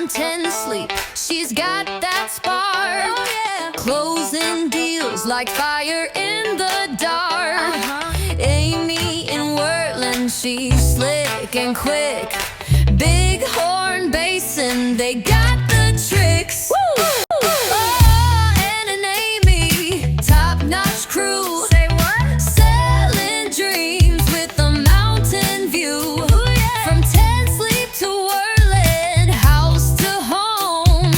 and Ten Sleep. She's got that spark. Oh, yeah. Closing deals like fire in the dark. Amy in Worland, she's slick and quick. Big horn basin, they got the tricks. Woo! Oh, and an Amy, top-notch crew. Say what? Selling dreams with a mountain view. Ooh, yeah. From Ten Sleep to Worland, house to home.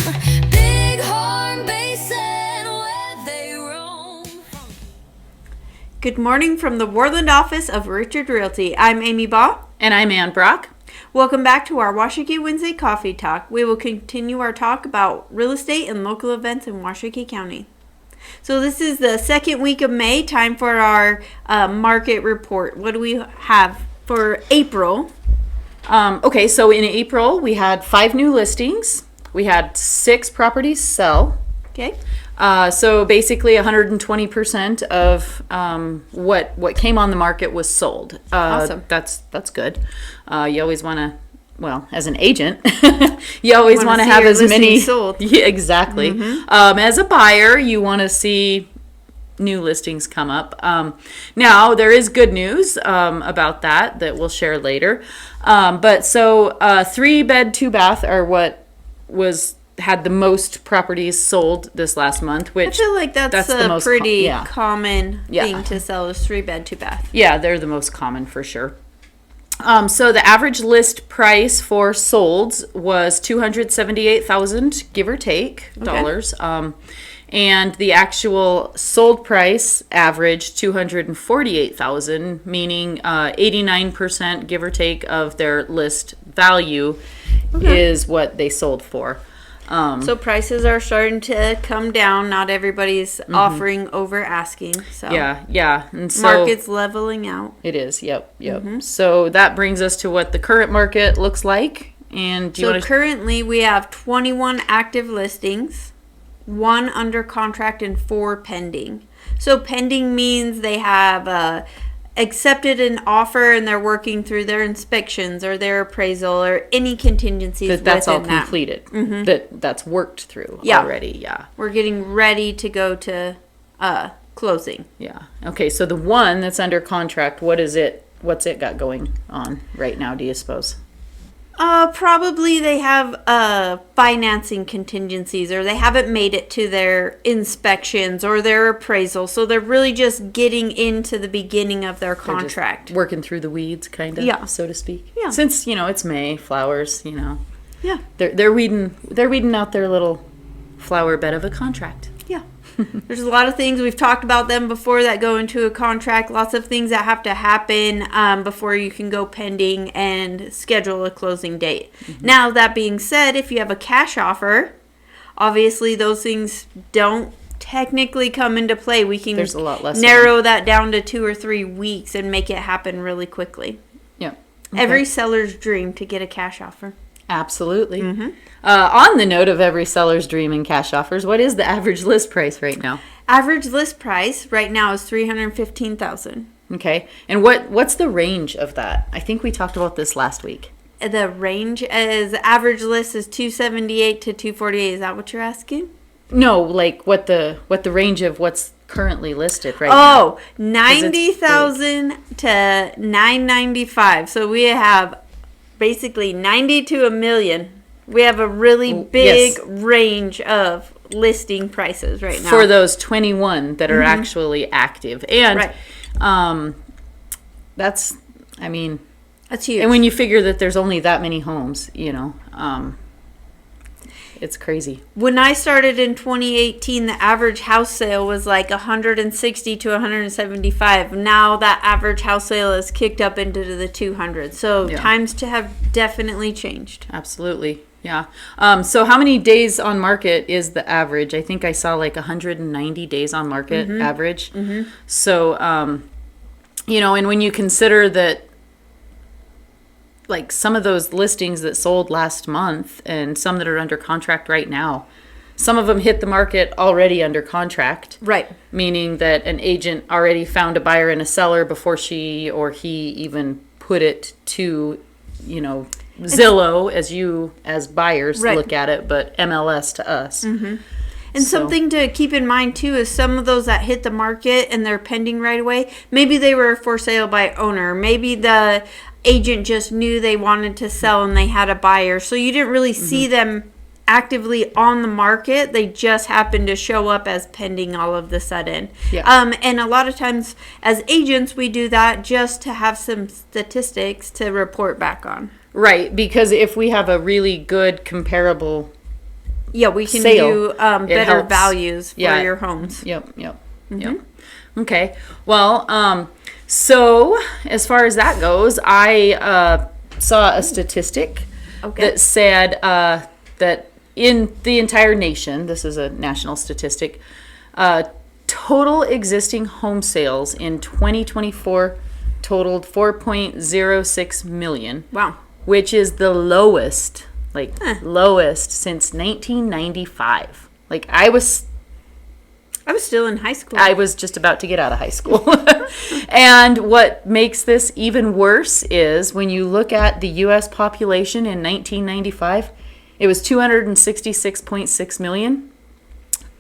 Big horn basin where they roam. Good morning from the Worland office of Richard Realty. I'm Amy Baugh. And I'm Ann Brock. Welcome back to our Washakie Wednesday Coffee Talk. We will continue our talk about real estate and local events in Washakie County. So this is the second week of May, time for our market report. What do we have for April? Okay, so in April, we had 5 new listings. We had 6 properties sell. Okay. So basically 120% of what came on the market was sold. Awesome. That's good. You always want to, well, as an agent, you always want to have as many sold. Yeah, exactly. Mm-hmm. As a buyer, you want to see new listings come up. Now there is good news about that we'll share later. But so 3-bed, 2-bath are what had the most properties sold this last month, which I feel like that's the a most pretty common thing to sell is 3-bed, 2-bath. Yeah, they're the most common for sure. So the average list price for solds was $278,000, give or take, dollars. And the actual sold price averaged $248,000, meaning 89%, give or take, of their list value is what they sold for. So prices are starting to come down. Not everybody's offering over asking. So yeah. And so market's leveling out. It is. Yep. So that brings us to what the current market looks like. And currently we have 21 active listings, 1 under contract, and 4 pending. So pending means they have accepted an offer and they're working through their inspections or their appraisal or any contingencies that's all within completed. That's worked through already. Yeah, we're getting ready to go to closing. Yeah. Okay, so the one that's under contract, what's it got going on right now, do you suppose? Probably they have financing contingencies, or they haven't made it to their inspections or their appraisal, so they're really just getting into the beginning of their contract. Working through the weeds, kind of, so to speak. Yeah. Since it's May, flowers, Yeah. They're weeding out their little flower bed of a contract. Yeah. There's a lot of things, we've talked about them before, that go into a contract. Lots of things that have to happen before you can go pending and schedule a closing date. Now, that being said, if you have a cash offer, obviously those things don't technically come into play. We can There's a lot less narrow that down to 2 or 3 weeks and make it happen really quickly. Yeah. Every seller's dream to get a cash offer. Absolutely. On the note of every seller's dream in cash offers, what is the average list price right now? Average list price right now is $315,000. Okay. And what's the range of that? I think we talked about this last week. The range is average list is 278 to 248. Is that what you're asking? No, like what the range of what's currently listed right now. Oh, 90,000 to 995. So we have basically 90 to a million. We have a really big range of listing prices right now for those 21 that are actually active. And that's huge. And when you figure that there's only that many homes, it's crazy. When I started in 2018, the average house sale was like 160 to 175. Now that average house sale is kicked up into the 200. So times have definitely changed. Absolutely. Yeah. So how many days on market is the average? I think I saw like 190 days on market average. So, and when you consider that, like some of those listings that sold last month and some that are under contract right now, some of them hit the market already under contract. Right. Meaning that an agent already found a buyer and a seller before she or he even put it to, Zillow, as you as buyers Right. look at it, but MLS to us. And So- something to keep in mind too is some of those that hit the market and they're pending right away. Maybe they were for sale by owner. Maybe the agent just knew they wanted to sell and they had a buyer. So you didn't really see them actively on the market. They just happened to show up as pending all of the sudden. Yeah. And a lot of times as agents, we do that just to have some statistics to report back on. Right, because if we have a really good comparable, Yeah, we can Sale. do better helps. values for Yeah. your homes. yep. Okay, well, so as far as that goes, I saw a statistic Okay. that said that in the entire nation, this is a national statistic, total existing home sales in 2024 totaled 4.06 million. Wow. Which is the lowest, lowest since 1995. Like I was still in high school. I was just about to get out of high school. And what makes this even worse is when you look at the U.S. population in 1995, it was 266.6 million.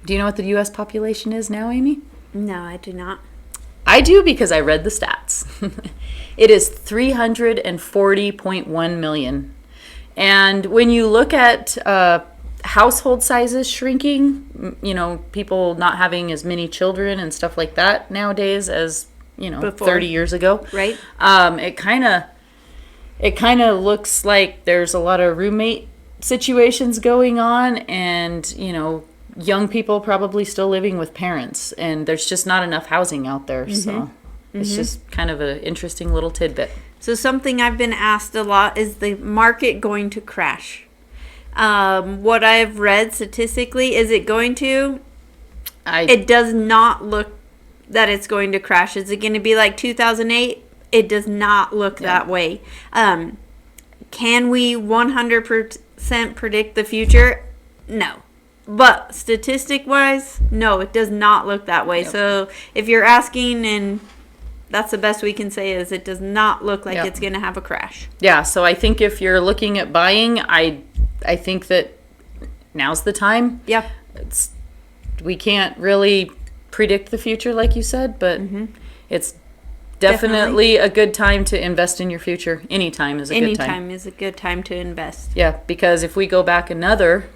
Do you know what the U.S. population is now, Amy? No, I do not. I do because I read the stats. It is 340.1 million. And when you look at household sizes shrinking, people not having as many children and stuff like that nowadays as, Before. 30 years ago. Right. It kind of looks like there's a lot of roommate situations going on and, young people probably still living with parents, and there's just not enough housing out there. So it's just kind of an interesting little tidbit. So something I've been asked a lot is the market going to crash? What I've read statistically, is it going to? It does not look that it's going to crash. Is it going to be like 2008? It does not look that way. Can we 100% predict the future? No. But statistic-wise, no, it does not look that way. Yep. So if you're asking, and that's the best we can say, is it does not look like Yep. it's going to have a crash. Yeah, so I think if you're looking at buying, I think that now's the time. Yeah. We can't really predict the future like you said, but it's definitely a good time to invest in your future. Anytime is a good time. Anytime is a good time to invest. Yeah, because if we go back another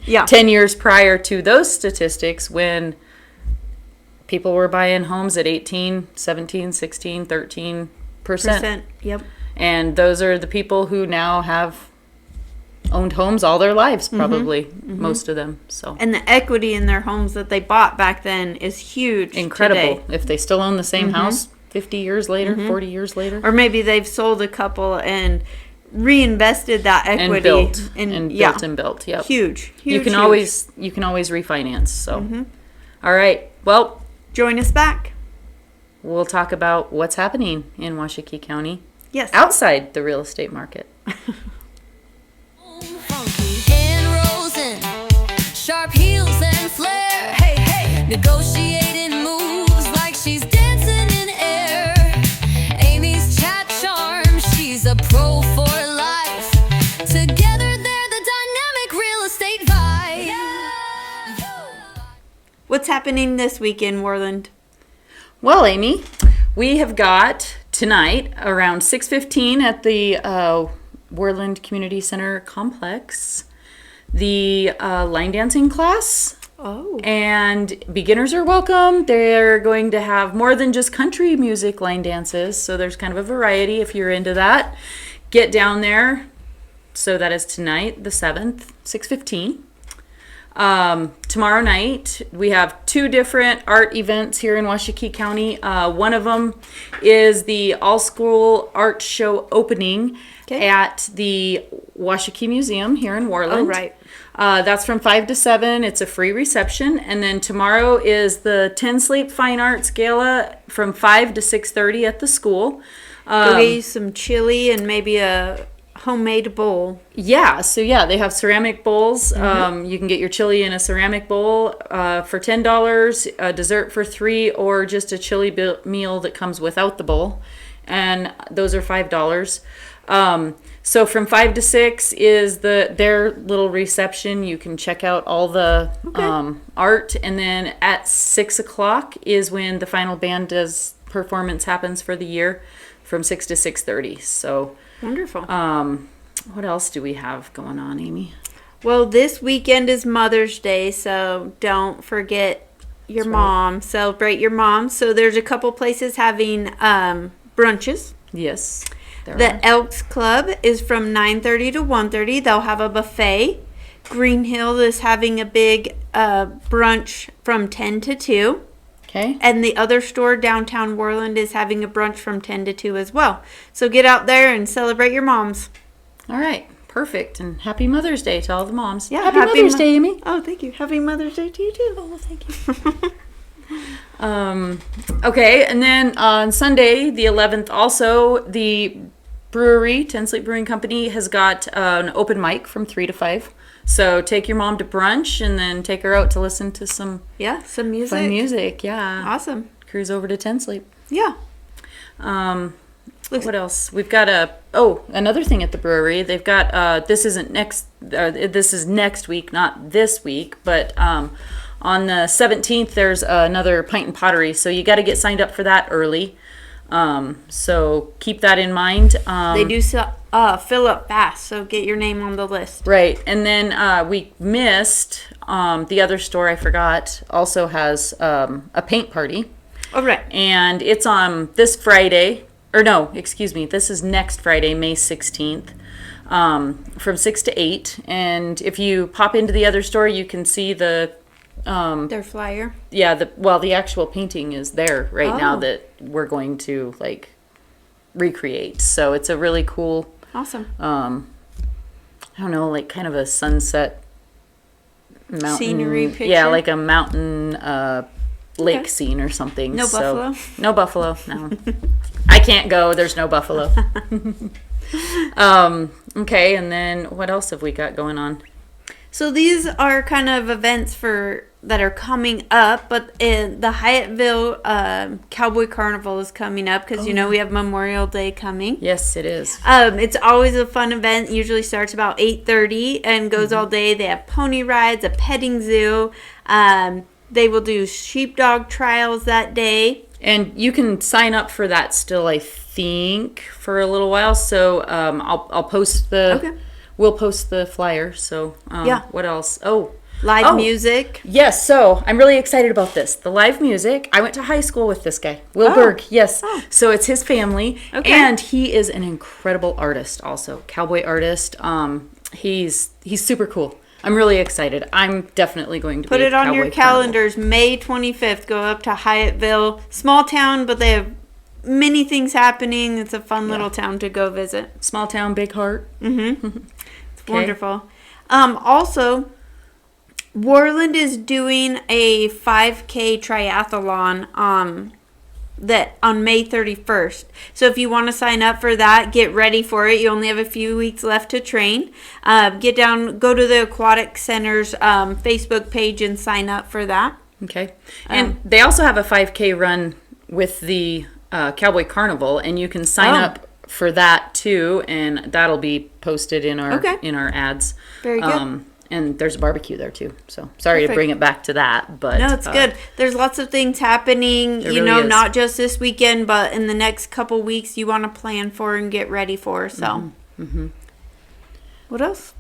Yeah. 10 years prior to those statistics when people were buying homes at 18, 17, 16, 13%. Yep. And those are the people who now have owned homes all their lives, probably, most of them. So And the equity in their homes that they bought back then is huge. incredible. today. If they still own the same house 50 years later, 40 years later. Or maybe they've sold a couple and reinvested that And equity built and built. Yep. huge. You can huge. always refinance. So, all right. Well, Join us back. we'll talk about what's happening in Washakie County Yes. outside the real estate market. Funky and Rosen, sharp heels and flair. Hey, hey, negotiating moves like she's dancing in air. Amy's chat charm, she's a pro for life. Together they're the dynamic real estate vibe. What's happening this week in Worland? Well, Amy, we have got tonight around 6:15 at the Worland Community Center complex the line dancing class. Oh. And beginners are welcome. They're going to have more than just country music line dances, so there's kind of a variety if you're into that. Get down there. So that is tonight, the 7th, 6:15. Tomorrow night, we have two different art events here in Washakie County. One of them is the all-school art show opening at the Washakie Museum here in Worland. Oh, right. That's from 5 to 7. It's a free reception. And then tomorrow is the Ten Sleep Fine Arts Gala from 5 to 6:30 at the school. Go get you some chili and maybe a homemade bowl. Yeah, so they have ceramic bowls. You can get your chili in a ceramic bowl for $10, a dessert for $3, or just a chili meal that comes without the bowl. and those are $5. So from 5 to 6 is their little reception. You can check out all the art, and then at 6 o'clock is when the final band performance happens for the year, from 6 to 6:30. So Wonderful. what else do we have going on, Amy? Well, this weekend is Mother's Day, so don't forget your mom. Celebrate your mom. So there's a couple places having brunches. Yes. The Elks Club is from 9:30 to 1:30. They'll have a buffet. Green Hill is having a big brunch from 10 to 2. Okay. And the other store, downtown Worland, is having a brunch from 10 to 2 as well. So get out there and celebrate your moms. All right. Perfect. And happy Mother's Day to all the moms. Yeah, happy Mother's Day, Amy. Oh, thank you. Happy Mother's Day to you, too. Oh, thank you. Okay, and then on Sunday, the 11th, also, the brewery, Ten Sleep Brewing Company, has got an open mic from 3 to 5. So take your mom to brunch and then take her out to listen to some some music. fun music. Yeah. Awesome. Cruise over to Ten Sleep. Yeah. What else? We've got another thing at the brewery. They've got, this is next week, not this week, but on the 17th, there's another Pint and Pottery. So you got to get signed up for that early. So keep that in mind. They do fill up fast, so get your name on the list. Right. And then we missed the other store, I forgot, also has a paint party. Oh, right. And it's on this Friday. Or no, excuse me. This is next Friday, May 16th, from 6 to 8. And if you pop into the other store, you can see the... their flyer. Yeah, the actual painting is there right now Oh. that we're going to, like, recreate. So it's a really cool... Awesome. I don't know, like kind of a sunset mountain. Scenery picture? Yeah, like a mountain lake scene or something. No buffalo? No buffalo, no. I can't go, there's no buffalo. Okay, and then what else have we got going on? So these are kind of events that are coming up, but the Hyattville Cowboy Carnival is coming up because we have Memorial Day coming. Yes, it is. It's always a fun event. Usually starts about 8:30 and goes all day. They have pony rides, a petting zoo. They will do sheepdog trials that day. And you can sign up for that still, I think, for a little while. So I'll post we'll post the flyer. So what else? Live music. Yes, so I'm really excited about this. The live music. I went to high school with this guy, Will Berg. Yes. Oh. So it's his family. Okay. And he is an incredible artist also. Cowboy artist. He's super cool. I'm really excited. I'm definitely going to Put be it on your calendars. May 25th. Go up to Hyattville. Small town, but they have many things happening. It's a fun little town to go visit. Small town, big heart. Mm-hmm. It's wonderful. Also, Worland is doing a 5K triathlon on May 31st. So if you want to sign up for that, get ready for it. You only have a few weeks left to train. Go to the Aquatic Center's Facebook page and sign up for that. Okay. And they also have a 5K run with the Cowboy Carnival, and you can sign up for that too, and that'll be posted in our ads. Very good. And there's a barbecue there too. So sorry to bring it back to that, but no, it's good. There's lots of things happening. There really is. Not just this weekend, but in the next couple weeks, you want to plan for and get ready for. So, What else?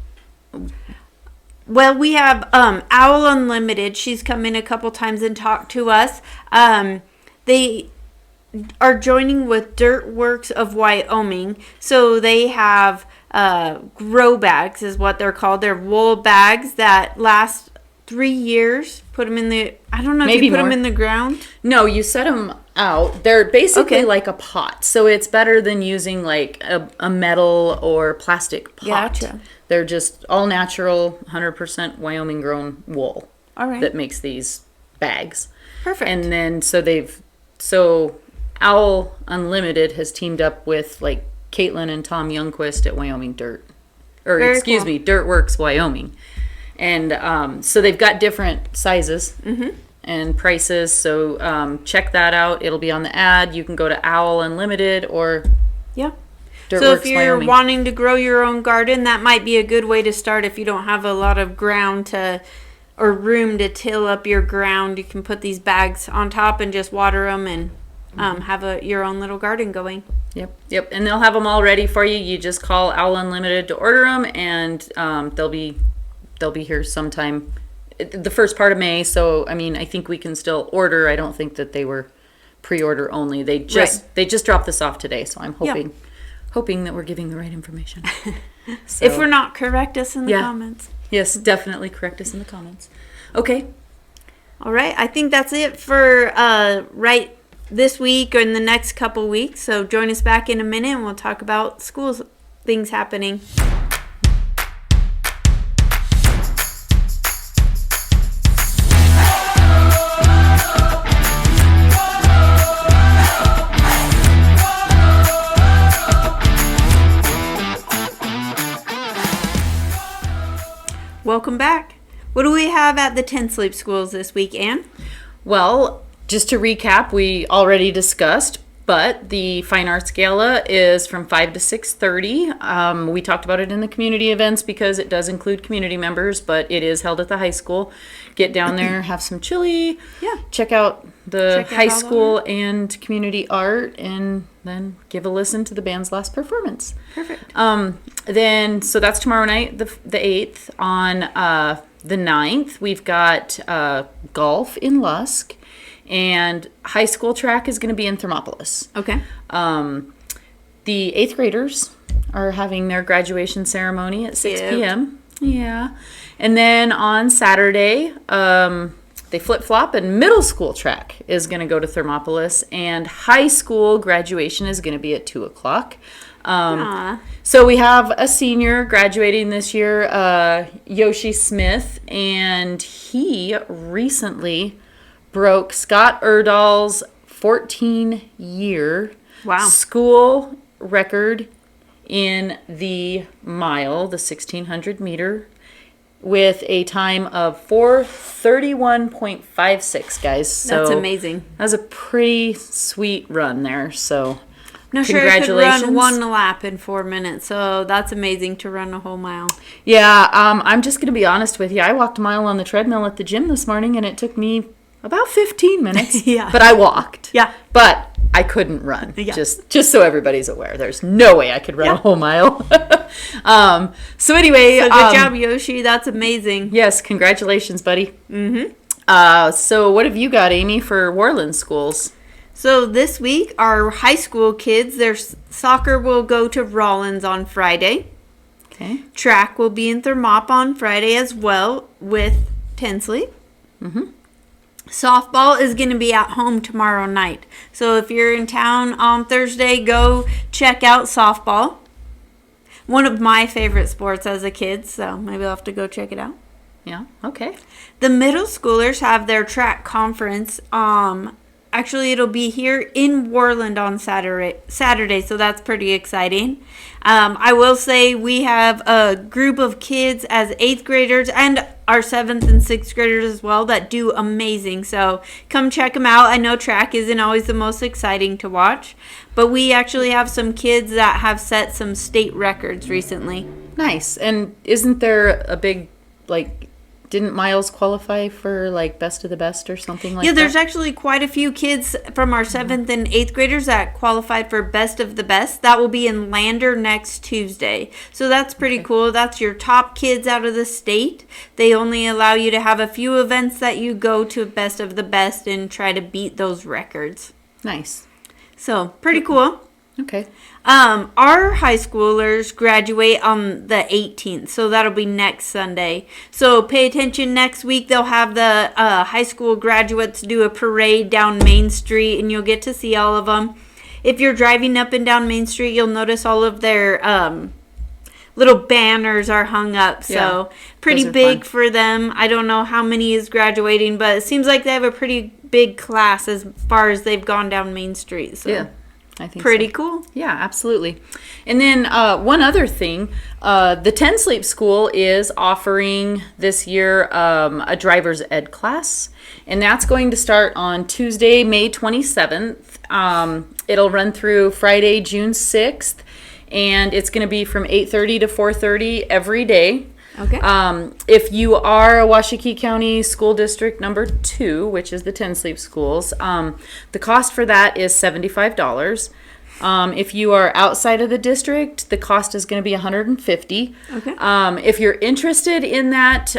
Well, we have Owl Unlimited. She's come in a couple times and talked to us. They are joining with Dirt Works of Wyoming. So they have grow bags is what they're called. They're wool bags that last 3 years. Put them in the, I don't know if you put them in the ground. No, you set them out. They're basically like a pot. So it's better than using like a metal or plastic pot. Gotcha. They're just all natural, 100% Wyoming grown wool. All right. That makes these bags. Perfect. And then so Owl Unlimited has teamed up with like Caitlin and Tom Youngquist at Wyoming Dirt. Dirt Works Wyoming. And so they've got different sizes. and prices. So check that out. It'll be on the ad. You can go to Owl Unlimited or Yeah. Dirtworks So if you're Wyoming. wanting to grow your own garden, that might be a good way to start if you don't have a lot of ground or room to till up your ground. You can put these bags on top and just water them and have your own little garden going. Yep. And they'll have them all ready for you. You just call Owl Unlimited to order them, and they'll be here sometime the first part of May. So I mean, I think we can still order. I don't think that they were pre-order only. They just dropped this off today, so I'm hoping that we're giving the right information. So, If we're not, correct us in the comments. yes, definitely correct us in the comments. Okay. All right. I think that's it for right this week or in the next couple weeks. So join us back in a minute and we'll talk about schools, things happening. Welcome back. What do we have at the 10 Sleep schools this week, Ann? Well, just to recap, we already discussed, but the Fine Arts Gala is from 5 to 6:30. We talked about it in the community events because it does include community members, but it is held at the high school. Get down there, have some chili, check out the high school and community art, and then give a listen to the band's last performance. Perfect. So that's tomorrow night, the 8th. On the 9th, we've got golf in Lusk. And high school track is going to be in Thermopolis. Okay. The 8th graders are having their graduation ceremony at 6 p.m. Yeah. And then on Saturday, they flip-flop, and middle school track is going to go to Thermopolis, and high school graduation is going to be at 2 o'clock. So we have a senior graduating this year, Yoshi Smith, and he recently broke Scott Erdahl's 14-year school record in the mile, the 1,600 meter, with a time of 4:31.56, guys. So that's amazing. That's a pretty sweet run there. So No, sure, I could run one lap in 4 minutes, so that's amazing to run a whole mile. Yeah, I'm just going to be honest with you. I walked a mile on the treadmill at the gym this morning, and it took me about 15 minutes. But I walked. Yeah. But I couldn't run. Yeah. Just so everybody's aware. There's no way I could run a whole mile. So anyway. So good job, Yoshi. That's amazing. Yes, congratulations, buddy. Mm-hmm. So what have you got, Amy, for Worland schools? So this week, our high school kids, their soccer will go to Rollins on Friday. Okay. Track will be in Thermop on Friday as well with 10 Sleep. Mm-hmm. Softball is going to be at home tomorrow night. So if you're in town on Thursday, go check out softball. One of my favorite sports as a kid, so maybe I'll have to go check it out. Yeah, okay. The middle schoolers have their track conference. Actually, it'll be here in Worland on Saturday, so that's pretty exciting. I will say we have a group of kids as 8th graders and our 7th and 6th graders as well that do amazing. So come check them out. I know track isn't always the most exciting to watch, but we actually have some kids that have set some state records recently. Nice. And isn't there a big, didn't Miles qualify for best of the best or something like that? Yeah, there's actually quite a few kids from our 7th and 8th graders that qualified for best of the best. That will be in Lander next Tuesday. So that's pretty cool. That's your top kids out of the state. They only allow you to have a few events that you go to best of the best and try to beat those records. Nice. So pretty cool. Okay. Our high schoolers graduate on the 18th, so that'll be next Sunday. So pay attention next week. They'll have the high school graduates do a parade down Main Street, and you'll get to see all of them. If you're driving up and down Main Street, you'll notice all of their little banners are hung up. So pretty big for them. I don't know how many is graduating, but it seems like they have a pretty big class as far as they've gone down Main Street. So. Yeah. I think Pretty so. cool. Yeah, absolutely. And then one other thing, the Ten Sleep School is offering this year a driver's ed class, and that's going to start on Tuesday, May 27th. It'll run through Friday, June 6th, and it's going to be from 8:30 to 4:30 every day. Okay. If you are a Washakie County School District number 2, which is the Ten Sleep Schools, the cost for that is $75. If you are outside of the district, the cost is going to be $150. Okay. If you're interested in that,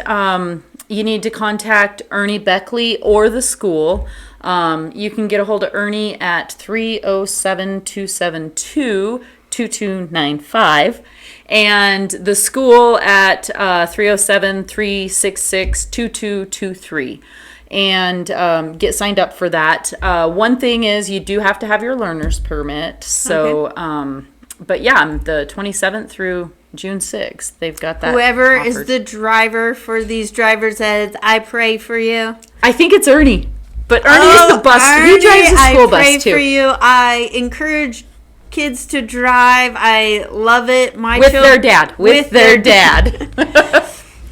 you need to contact Ernie Beckley or the school. You can get a hold of Ernie at 307-272-2295 and the school at 307-366-2223. And get signed up for that. One thing is you do have to have your learner's permit. So, but yeah, the 27th through June 6th, they've got that. Whoever offered. is the driver for these driver's eds, I pray for you. I think it's Ernie, but Ernie is the bus. Ernie, He drives the school I pray bus too. for you. I encourage kids to drive. I love it. With their dad. With their dad.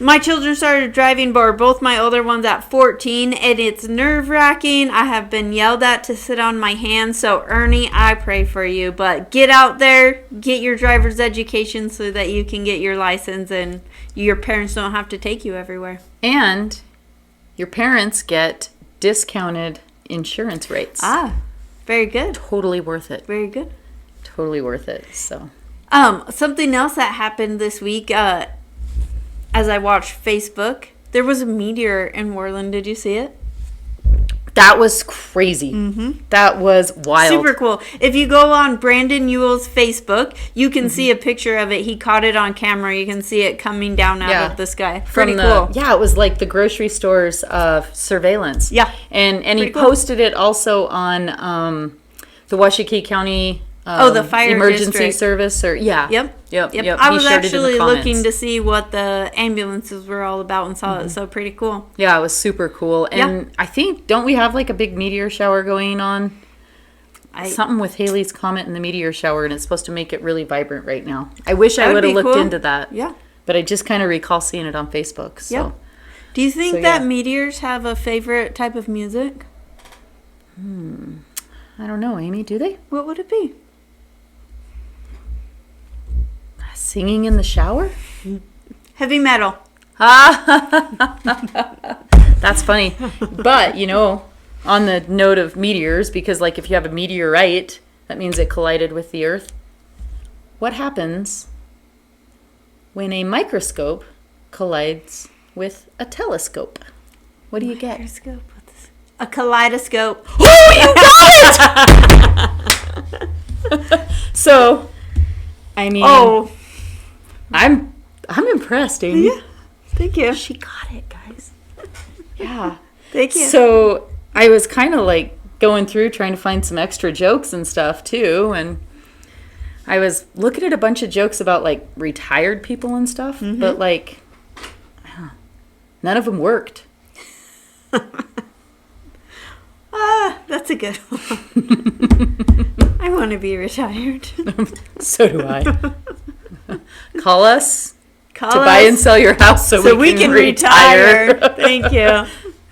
My children started driving, but both my older ones at 14, and it's nerve-wracking. I have been yelled at to sit on my hands, so Ernie, I pray for you. But get out there, get your driver's education so that you can get your license and your parents don't have to take you everywhere. And your parents get discounted insurance rates. Very good. Totally worth it. Very good. Totally worth it. So. Something else that happened this week, as I watched Facebook, there was a meteor in Worland. Did you see it? That was crazy. That was wild. Super cool. If you go on Brandon Ewell's Facebook, you can see a picture of it. He caught it on camera. You can see it coming down out of the sky. Pretty cool. Yeah, it was like the grocery store's surveillance. Yeah. And he cool. posted it also on the Washakie County the fire emergency district. service. Or Yep. I was actually looking to see what the ambulances were all about and saw it. So pretty cool. Yeah, it was super cool. And I think, don't we have like a big meteor shower going on? Something with Halley's Comet and the meteor shower, and it's supposed to make it really vibrant right now. I wish I would have looked into that. Yeah. But I just kind of recall seeing it on Facebook. So. Yep. Do you think that meteors have a favorite type of music? I don't know, Amy, do they? What would it be? Singing in the shower? Heavy metal. That's funny. But, on the note of meteors, because like if you have a meteorite, that means it collided with the earth. What happens when a microscope collides with a telescope? What do you get? Microscope. A kaleidoscope. Oh, you got it! So, I mean, I'm impressed, Amy. Yeah. Thank you. She got it, guys. Yeah. Thank you. So I was kind of like going through trying to find some extra jokes and stuff too, and I was looking at a bunch of jokes about like retired people and stuff, but like none of them worked. That's a good one. I want to be retired. So do I. Call us to Call buy us and sell your house so we can retire. Thank you.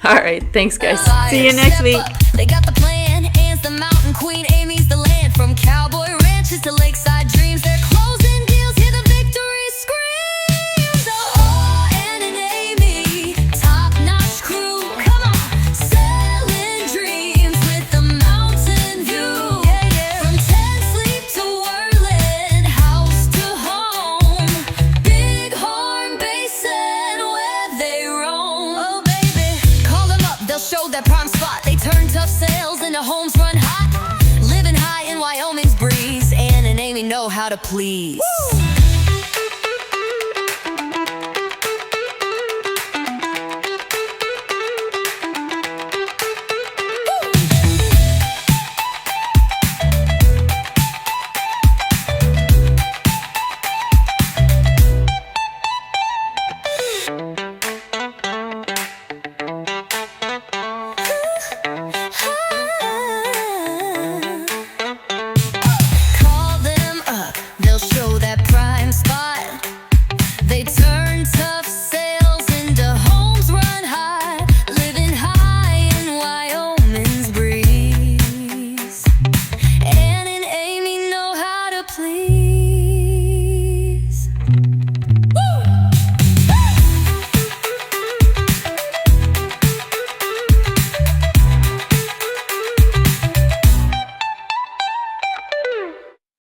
All right. Thanks, guys. See you next week. They got the plan. Anne's the mountain queen. Amy's the land. From cowboy ranches to lakeside dreams. They're closing deals. Hear the victory screams. Oh, Anne and Amy, top-notch crew. Come on, selling dreams with the mountain view. From Ten Sleep to Worland, house to home. Bighorn Basin where they roam. Oh, baby, call them up. They'll show their prime spot. They turn tough sales into homes run hot. Living high in Wyoming's breeze. Anne and Amy know how to please. Woo!